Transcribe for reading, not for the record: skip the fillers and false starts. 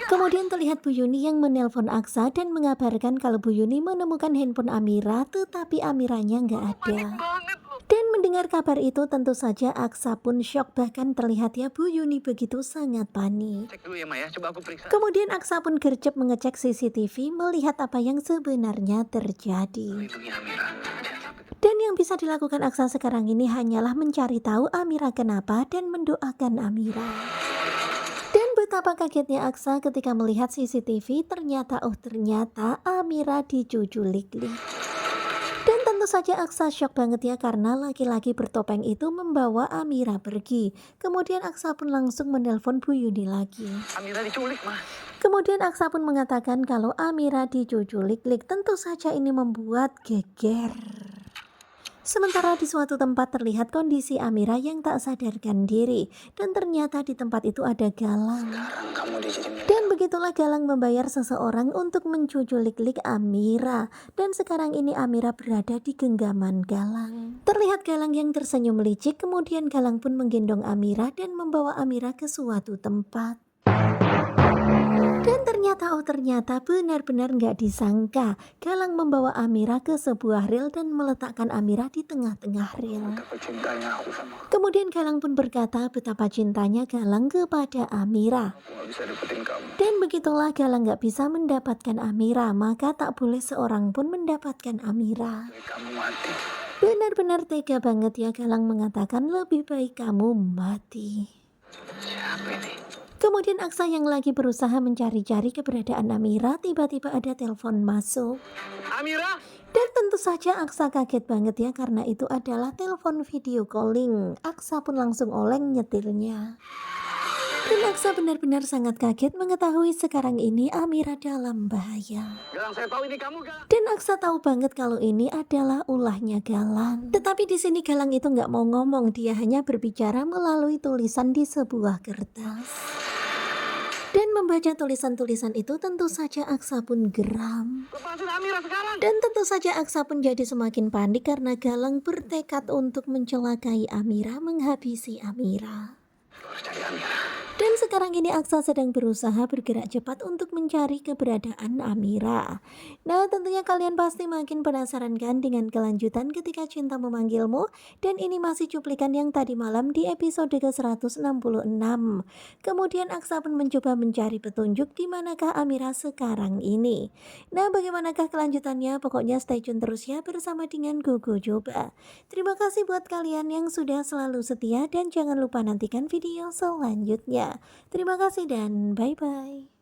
Kemudian terlihat Bu Yuni yang menelpon Aksa dan mengabarkan kalau Bu Yuni menemukan handphone Amira, tetapi Amiranya nggak ada. Dan mendengar kabar itu tentu saja Aksa pun syok, bahkan terlihat ya Bu Yuni begitu sangat panik. Cek dulu ya, Ma ya. Coba aku periksa. Kemudian Aksa pun gercep mengecek CCTV melihat apa yang sebenarnya terjadi. Lindungi Amira. Dan yang bisa dilakukan Aksa sekarang ini hanyalah mencari tahu Amira kenapa dan mendoakan Amira. Dan betapa kagetnya Aksa ketika melihat CCTV, ternyata Amira dicuculik-lik. Dan tentu saja Aksa syok banget ya karena laki-laki bertopeng itu membawa Amira pergi. Kemudian Aksa pun langsung menelpon Bu Yuni lagi. Amira diculik, Ma. Kemudian Aksa pun mengatakan kalau Amira dicuculik-lik. Tentu saja ini membuat geger. Sementara di suatu tempat terlihat kondisi Amira yang tak sadarkan diri. Dan ternyata di tempat itu ada Galang. Sekarang kamu jadi milik. Dan begitulah Galang membayar seseorang untuk mencuculik-lik Amira. Dan sekarang ini Amira berada di genggaman Galang. Terlihat Galang yang tersenyum licik, kemudian Galang pun menggendong Amira dan membawa Amira ke suatu tempat. Dan ternyata benar-benar nggak disangka Galang membawa Amira ke sebuah rel dan meletakkan Amira di tengah-tengah rel. Betapa cintanya aku sama kamu. Kemudian Galang pun berkata betapa cintanya Galang kepada Amira. Aku gak bisa dapetin kamu. Dan begitulah Galang nggak bisa mendapatkan Amira, maka tak boleh seorang pun mendapatkan Amira. Baik kamu mati. Benar-benar tega banget ya Galang mengatakan lebih baik kamu mati. Siapa ini? Kemudian Aksa yang lagi berusaha mencari-cari keberadaan Amira, tiba-tiba ada telepon masuk. Amira! Dan tentu saja Aksa kaget banget ya karena itu adalah telepon video calling. Aksa pun langsung oleng nyetirnya. Dan Aksa benar-benar sangat kaget mengetahui sekarang ini Amira dalam bahaya. Galang, saya tahu ini kamu, Galang. Dan Aksa tahu banget kalau ini adalah ulahnya Galang. Tetapi di sini Galang itu nggak mau ngomong, dia hanya berbicara melalui tulisan di sebuah kertas. Dan membaca tulisan-tulisan itu tentu saja Aksa pun geram. Lepasin Amira sekarang. Dan tentu saja Aksa pun jadi semakin panik karena Galang bertekad untuk mencelakai Amira, menghabisi Amira. Aku harus cari Amira. Dan sekarang ini Aksa sedang berusaha bergerak cepat untuk mencari keberadaan Amira. Nah, tentunya kalian pasti makin penasaran kan dengan kelanjutan ketika cinta memanggilmu. Dan ini masih cuplikan yang tadi malam di episode ke-166. Kemudian Aksa pun mencoba mencari petunjuk di manakah Amira sekarang ini. Nah, bagaimanakah kelanjutannya? Pokoknya stay tune terus ya bersama dengan Gogo Coba. Terima kasih buat kalian yang sudah selalu setia dan jangan lupa nantikan video selanjutnya. Terima kasih dan bye-bye.